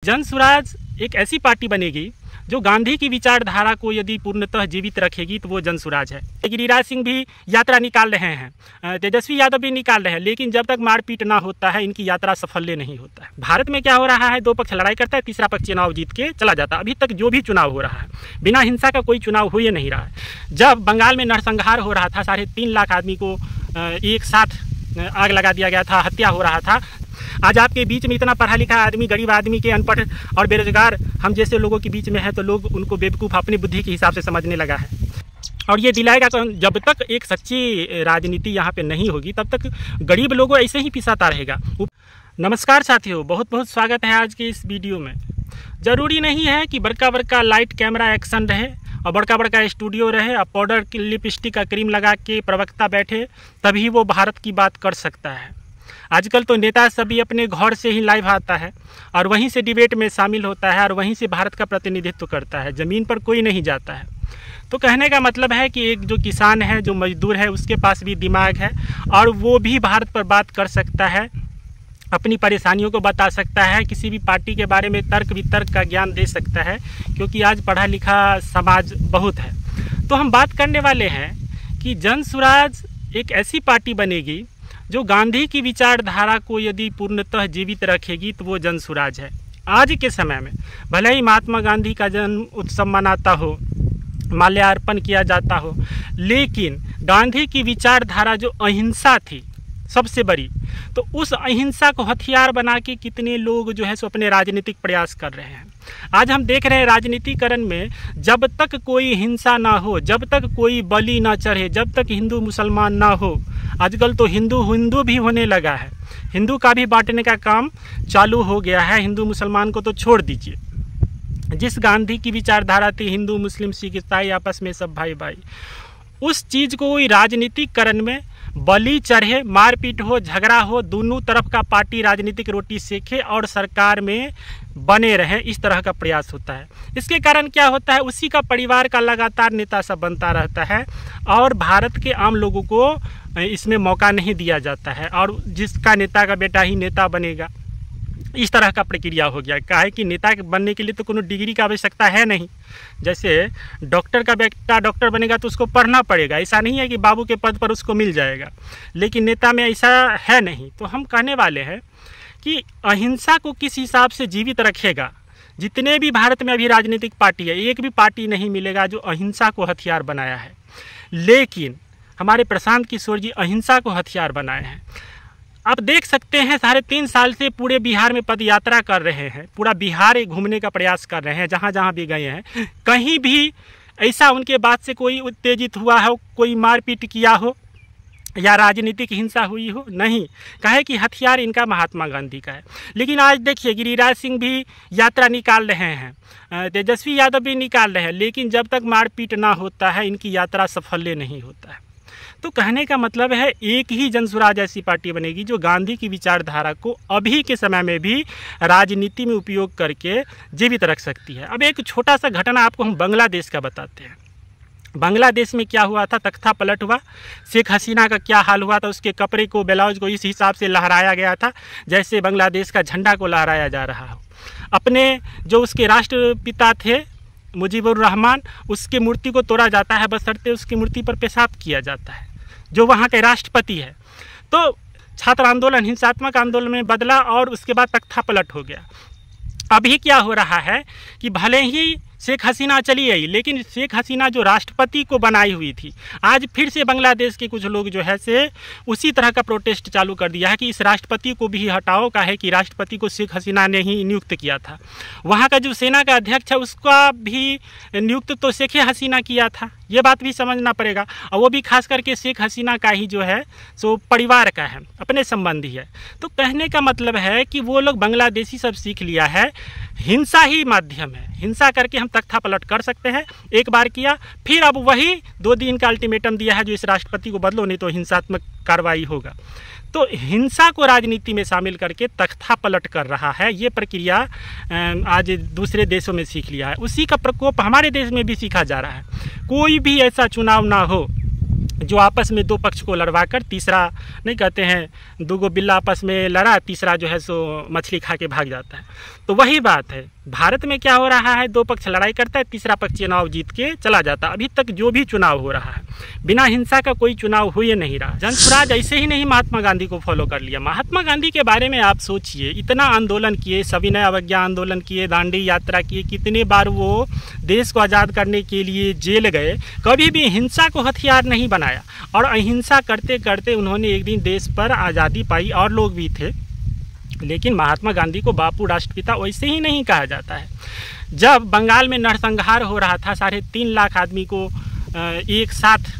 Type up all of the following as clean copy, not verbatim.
जनसुराज एक ऐसी पार्टी बनेगी जो गांधी की विचारधारा को यदि पूर्णतः जीवित रखेगी तो वो जनसुराज है। गिरिराज सिंह भी यात्रा निकाल रहे हैं, तेजस्वी यादव भी निकाल रहे हैं, लेकिन जब तक मारपीट ना होता है इनकी यात्रा सफल नहीं होता है। भारत में क्या हो रहा है, दो पक्ष लड़ाई करता है, तीसरा पक्ष चुनाव जीत के चला जाता है। अभी तक जो भी चुनाव हो रहा है बिना हिंसा का कोई चुनाव हो ही नहीं रहा है। जब बंगाल में नरसंहार हो रहा था, 3.5 लाख आदमी को एक साथ आग लगा दिया गया था, हत्या हो रहा था। आज आपके बीच में इतना पढ़ा लिखा आदमी, गरीब आदमी के अनपढ़ और बेरोजगार हम जैसे लोगों के बीच में है तो लोग उनको बेवकूफ़ अपनी बुद्धि के हिसाब से समझने लगा है। और ये दिलाएगा जब तक एक सच्ची राजनीति यहाँ पे नहीं होगी तब तक गरीब लोगों ऐसे ही पिसाता रहेगा। नमस्कार साथियों, बहुत बहुत स्वागत है आज के इस वीडियो में। ज़रूरी नहीं है कि बड़का लाइट कैमरा एक्शन रहे और बड़का स्टूडियो रहे और पाउडर की लिपस्टिक का क्रीम लगा के प्रवक्ता बैठे तभी वो भारत की बात कर सकता है। आजकल तो नेता सभी अपने घर से ही लाइव आता है और वहीं से डिबेट में शामिल होता है और वहीं से भारत का प्रतिनिधित्व करता है। ज़मीन पर कोई नहीं जाता है। तो कहने का मतलब है कि एक जो किसान है, जो मजदूर है, उसके पास भी दिमाग है और वो भी भारत पर बात कर सकता है, अपनी परेशानियों को बता सकता है, किसी भी पार्टी के बारे में तर्क वितर्क का ज्ञान दे सकता है, क्योंकि आज पढ़ा लिखा समाज बहुत है। तो हम बात करने वाले हैं कि जनसुराज एक ऐसी पार्टी बनेगी जो गांधी की विचारधारा को यदि पूर्णतः जीवित रखेगी तो वो जनसुराज है। आज के समय में भले ही महात्मा गांधी का जन्म उत्सव मनाता हो, माल्यार्पण किया जाता हो, लेकिन गांधी की विचारधारा जो अहिंसा थी सबसे बड़ी, तो उस अहिंसा को हथियार बना के कितने लोग जो है सो अपने राजनीतिक प्रयास कर रहे हैं। आज हम देख रहे हैं राजनीतिकरण में जब तक कोई हिंसा ना हो, जब तक कोई बलि ना चढ़े, जब तक हिंदू मुसलमान ना हो, आजकल तो हिंदू भी होने लगा है, हिंदू का भी बांटने का काम चालू हो गया है। हिंदू मुसलमान को तो छोड़ दीजिए, जिस गांधी की विचारधारा थी हिंदू मुस्लिम सिख ईसाई आपस में सब भाई भाई, उस चीज़ को राजनीतिकरण में बलि चढ़े, मारपीट हो, झगड़ा हो, दोनों तरफ का पार्टी राजनीतिक रोटी सेके और सरकार में बने रहे, इस तरह का प्रयास होता है। इसके कारण क्या होता है, उसी का परिवार का लगातार नेता सब बनता रहता है और भारत के आम लोगों को इसमें मौका नहीं दिया जाता है और जिसका नेता का बेटा ही नेता बनेगा, इस तरह का प्रक्रिया हो गया। क्या है कि नेता बनने के लिए तो कोनो डिग्री की आवश्यकता है नहीं। जैसे डॉक्टर का बेटा डॉक्टर बनेगा तो उसको पढ़ना पड़ेगा, ऐसा नहीं है कि बाबू के पद पर उसको मिल जाएगा, लेकिन नेता में ऐसा है नहीं। तो हम कहने वाले हैं कि अहिंसा को किस हिसाब से जीवित रखेगा। जितने भी भारत में अभी राजनीतिक पार्टी है, एक भी पार्टी नहीं मिलेगा जो अहिंसा को हथियार बनाया है, लेकिन हमारे प्रशांत किशोर जी अहिंसा को हथियार बनाए हैं। आप देख सकते हैं 3.5 साल से पूरे बिहार में पद यात्रा कर रहे हैं, पूरा बिहार घूमने का प्रयास कर रहे हैं, जहाँ जहाँ भी गए हैं। कहीं भी ऐसा उनके बात से कोई उत्तेजित हुआ हो, कोई मारपीट किया हो या राजनीतिक हिंसा हुई हो, नहीं। कहे कि हथियार इनका महात्मा गांधी का है। लेकिन आज देखिए गिरिराज सिंह भी यात्रा निकाल रहे हैं, तेजस्वी यादव भी निकाल रहे हैं, लेकिन जब तक मारपीट ना होता है इनकी यात्रा सफल नहीं होता है। तो कहने का मतलब है एक ही जनसुराज ऐसी पार्टी बनेगी जो गांधी की विचारधारा को अभी के समय में भी राजनीति में उपयोग करके जीवित रख सकती है। अब एक छोटा सा घटना आपको हम बांग्लादेश का बताते हैं। बांग्लादेश में क्या हुआ था, तख्ता पलट हुआ। शेख हसीना का क्या हाल हुआ था, उसके कपड़े को, ब्लाउज को इस हिसाब से लहराया गया था जैसे बांग्लादेश का झंडा को लहराया जा रहा हो। अपने जो उसके राष्ट्रपिता थे मुजीबुर रहमान, उसकी मूर्ति को तोड़ा जाता है, बशर्ते उसकी मूर्ति पर पेशाब किया जाता है, जो वहाँ के राष्ट्रपति है। तो छात्र आंदोलन हिंसात्मक आंदोलन में बदला और उसके बाद तख्ता पलट हो गया। अभी क्या हो रहा है कि भले ही शेख हसीना चली आई, लेकिन शेख हसीना जो राष्ट्रपति को बनाई हुई थी, आज फिर से बांग्लादेश के कुछ लोग जो है से उसी तरह का प्रोटेस्ट चालू कर दिया है कि इस राष्ट्रपति को भी हटाओ। का है कि राष्ट्रपति को शेख हसीना ने ही नियुक्त किया था। वहाँ का जो सेना का अध्यक्ष है उसका भी नियुक्त तो शेख हसीना किया था, ये बात भी समझना पड़ेगा। और वो भी खास करके शेख हसीना का ही जो है सो परिवार का है, अपने संबंधी है। तो कहने का मतलब है कि वो लोग बांग्लादेशी सब सीख लिया है, हिंसा ही माध्यम है, हिंसा करके हम तख्ता पलट कर सकते हैं। एक बार किया, फिर अब वही 2 दिन का अल्टीमेटम दिया है जो इस राष्ट्रपति को बदलो नहीं तो हिंसात्मक कार्रवाई होगा। तो हिंसा को राजनीति में शामिल करके तख्ता पलट कर रहा है। ये प्रक्रिया आज दूसरे देशों में सीख लिया है, उसी का प्रकोप हमारे देश में भी सीखा जा रहा है। कोई भी ऐसा चुनाव ना हो जो आपस में दो पक्ष को लड़वाकर तीसरा, नहीं कहते हैं दो बिल्ला आपस में लड़ा, तीसरा जो है सो मछली खा के भाग जाता है। तो वही बात है, भारत में क्या हो रहा है, दो पक्ष लड़ाई करता है, तीसरा पक्ष चुनाव जीत के चला जाता है। अभी तक जो भी चुनाव हो रहा है बिना हिंसा का कोई चुनाव हो ही नहीं रहा। जनसुराज ऐसे ही नहीं महात्मा गांधी को फॉलो कर लिया। महात्मा गांधी के बारे में आप सोचिए, इतना आंदोलन किए, सविनय अवज्ञा आंदोलन किए, दांडी यात्रा किए, कितने बार वो देश को आज़ाद करने के लिए जेल गए, कभी भी हिंसा को हथियार नहीं बनाया। और अहिंसा करते करते उन्होंने एक दिन देश पर आज़ादी पाई, और लोग भी थे। लेकिन महात्मा गांधी को बापू राष्ट्रपिता वैसे ही नहीं कहा जाता है। जब बंगाल में नरसंहार हो रहा था, 3.5 लाख आदमी को एक साथ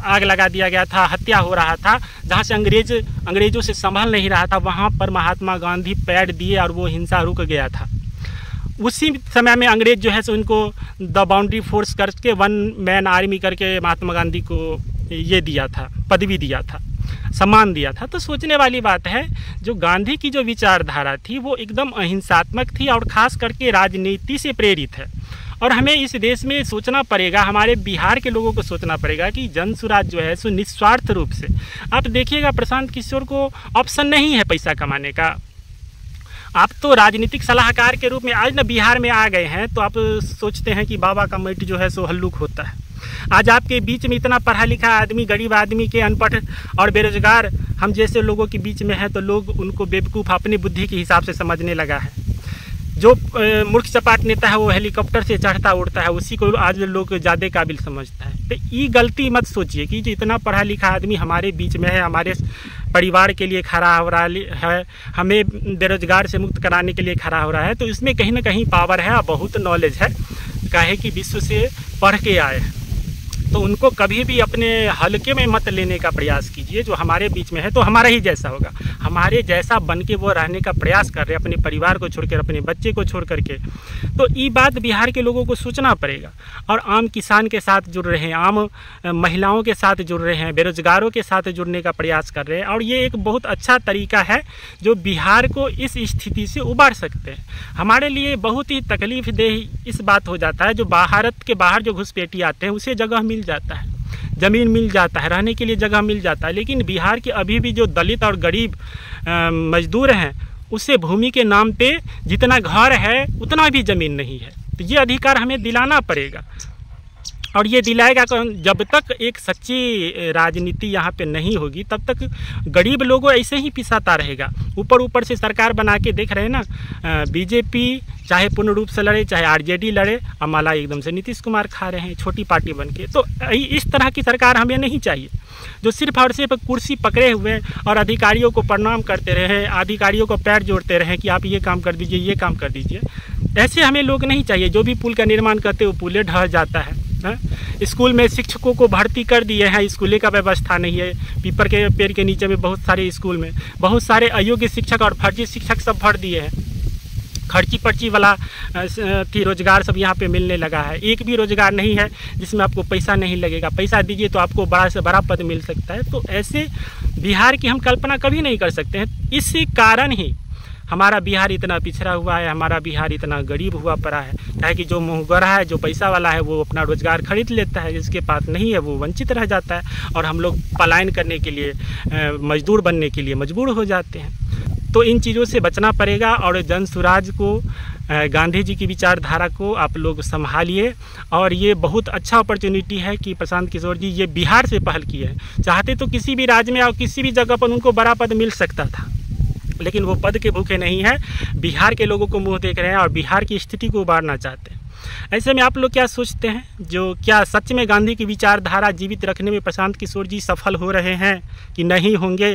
आग लगा दिया गया था, हत्या हो रहा था, जहाँ से अंग्रेज़ों से संभल नहीं रहा था, वहाँ पर महात्मा गांधी पैर दिए और वो हिंसा रुक गया था। उसी समय में अंग्रेज़ जो है सो उनको द बाउंड्री फोर्स करके 1 मैन आर्मी करके महात्मा गांधी को ये दिया था, पदवी दिया था, सम्मान दिया था। तो सोचने वाली बात है, जो गांधी की जो विचारधारा थी वो एकदम अहिंसात्मक थी और ख़ास करके राजनीति से प्रेरित है। और हमें इस देश में सोचना पड़ेगा, हमारे बिहार के लोगों को सोचना पड़ेगा कि जनसुराज जो है सो निस्वार्थ रूप से, आप देखिएगा प्रशांत किशोर को ऑप्शन नहीं है पैसा कमाने का। आप तो राजनीतिक सलाहकार के रूप में आज न बिहार में आ गए हैं, तो आप सोचते हैं कि बाबा का मेट जो है सो हल्लुक होता है। आज आपके बीच में इतना पढ़ा लिखा आदमी, गरीब आदमी के अनपढ़ और बेरोजगार हम जैसे लोगों के बीच में है, तो लोग उनको बेवकूफ़ अपनी बुद्धि के हिसाब से समझने लगा है। जो मूर्ख चपाट नेता है वो हेलीकॉप्टर से चढ़ता उड़ता है, उसी को आज लोग ज़्यादा काबिल समझता है। तो ये गलती मत सोचिए कि जो इतना पढ़ा लिखा आदमी हमारे बीच में है, हमारे परिवार के लिए खड़ा हो रहा है, हमें बेरोजगार से मुक्त कराने के लिए खड़ा हो रहा है, तो इसमें कहीं ना कहीं पावर है और बहुत नॉलेज है। काहे कि विश्व से पढ़ के आए हैं, तो उनको कभी भी अपने हल्के में मत लेने का प्रयास कीजिए। जो हमारे बीच में है तो हमारा ही जैसा होगा, हमारे जैसा बन के वो रहने का प्रयास कर रहे हैं, अपने परिवार को छोड़कर, अपने बच्चे को छोड़ करके। तो ये बात बिहार के लोगों को सोचना पड़ेगा। और आम किसान के साथ जुड़ रहे हैं, आम महिलाओं के साथ जुड़ रहे हैं, बेरोजगारों के साथ जुड़ने का प्रयास कर रहे हैं। और ये एक बहुत अच्छा तरीका है जो बिहार को इस स्थिति से उबार सकते हैं। हमारे लिए बहुत ही तकलीफदेह इस बात हो जाता है, जो भारत के बाहर जो घुसपैठी आते हैं उसे जगह मिल जाता है, ज़मीन मिल जाता है, रहने के लिए जगह मिल जाता है। लेकिन बिहार के अभी भी जो दलित और गरीब मजदूर हैं, उसे भूमि के नाम पे जितना घर है उतना भी ज़मीन नहीं है। तो ये अधिकार हमें दिलाना पड़ेगा, और ये दिलाएगा जब तक एक सच्ची राजनीति यहाँ पे नहीं होगी, तब तक गरीब लोगों ऐसे ही पिसाता रहेगा। ऊपर से सरकार बना के देख रहे हैं ना, बीजेपी चाहे पूर्ण रूप से लड़े, चाहे आरजेडी लड़े, अमाला एकदम से नीतीश कुमार खा रहे हैं छोटी पार्टी बन के। तो इस तरह की सरकार हमें नहीं चाहिए, जो सिर्फ और सिर्फ कुर्सी पकड़े हुए और अधिकारियों को प्रणाम करते रहे, अधिकारियों को पैर जोड़ते रहे कि आप ये काम कर दीजिए, ये काम कर दीजिए। ऐसे हमें लोग नहीं चाहिए। जो भी पुल का निर्माण करते वो पुले ढह जाता है। स्कूल में शिक्षकों को भर्ती कर दिए हैं, स्कूले का व्यवस्था नहीं है। पीपर के पेड़ के नीचे में बहुत सारे स्कूल में बहुत सारे अयोग्य शिक्षक और फर्जी शिक्षक सब भर दिए हैं। खर्ची पर्ची वाला रोजगार सब यहाँ पे मिलने लगा है। एक भी रोजगार नहीं है जिसमें आपको पैसा नहीं लगेगा। पैसा दीजिए तो आपको बड़ा से बड़ा पद मिल सकता है। तो ऐसे बिहार की हम कल्पना कभी नहीं कर सकते हैं। इसी कारण ही हमारा बिहार इतना पिछड़ा हुआ है, हमारा बिहार इतना गरीब हुआ पड़ा है। चाहे कि जो मुँहगरा है, जो पैसा वाला है, वो अपना रोजगार खरीद लेता है, जिसके पास नहीं है वो वंचित रह जाता है, और हम लोग पलायन करने के लिए, मजदूर बनने के लिए मजबूर हो जाते हैं। तो इन चीज़ों से बचना पड़ेगा। और जनसुराज को, गांधी जी की विचारधारा को आप लोग संभालिए। और ये बहुत अच्छा अपॉर्चुनिटी है कि प्रशांत किशोर जी ये बिहार से पहल किए हैं। चाहते तो किसी भी राज्य में और किसी भी जगह पर उनको बड़ा पद मिल सकता था, लेकिन वो पद के भूखे नहीं हैं। बिहार के लोगों को मुंह देख रहे हैं और बिहार की स्थिति को उबारना चाहते हैं। ऐसे में आप लोग क्या सोचते हैं, जो क्या सच में गांधी की विचारधारा जीवित रखने में प्रशांत किशोर जी सफल हो रहे हैं कि नहीं होंगे,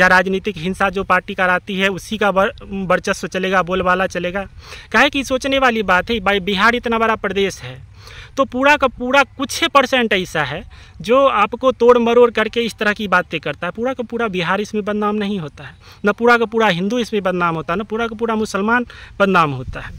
या राजनीतिक हिंसा जो पार्टी कराती है उसी का वर्चस्व चलेगा, बोलबाला चलेगा? काहे कि सोचने वाली बात है, भाई बिहार इतना बड़ा प्रदेश है तो पूरा का पूरा कुछ % ऐसा है जो आपको तोड़ मरोड़ करके इस तरह की बातें करता है। पूरा का पूरा बिहार इसमें बदनाम नहीं होता है, न पूरा का पूरा हिंदू इसमें बदनाम होता है, न पूरा का पूरा मुसलमान बदनाम होता है।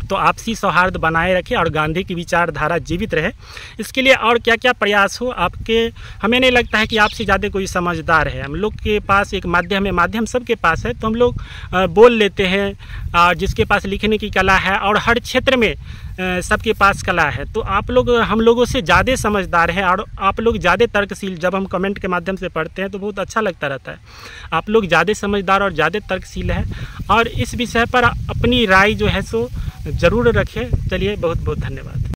तो आपसी सौहार्द बनाए रखें और गांधी की विचारधारा जीवित रहे। इसके लिए और क्या क्या प्रयास हो आपके, हमें नहीं लगता है कि आपसे ज़्यादा कोई समझदार है। हम लोग के पास एक माध्यम है, माध्यम सबके पास है, तो हम लोग बोल लेते हैं, और जिसके पास लिखने की कला है और हर क्षेत्र में सबके पास कला है, तो आप लोग हम लोगों से ज़्यादा समझदार हैं और आप लोग ज़्यादा तर्कशील। जब हम कमेंट के माध्यम से पढ़ते हैं तो बहुत अच्छा लगता रहता है। आप लोग ज़्यादा समझदार और ज़्यादा तर्कशील है और इस विषय पर अपनी राय जो है सो ज़रूर रखें। चलिए, बहुत बहुत धन्यवाद।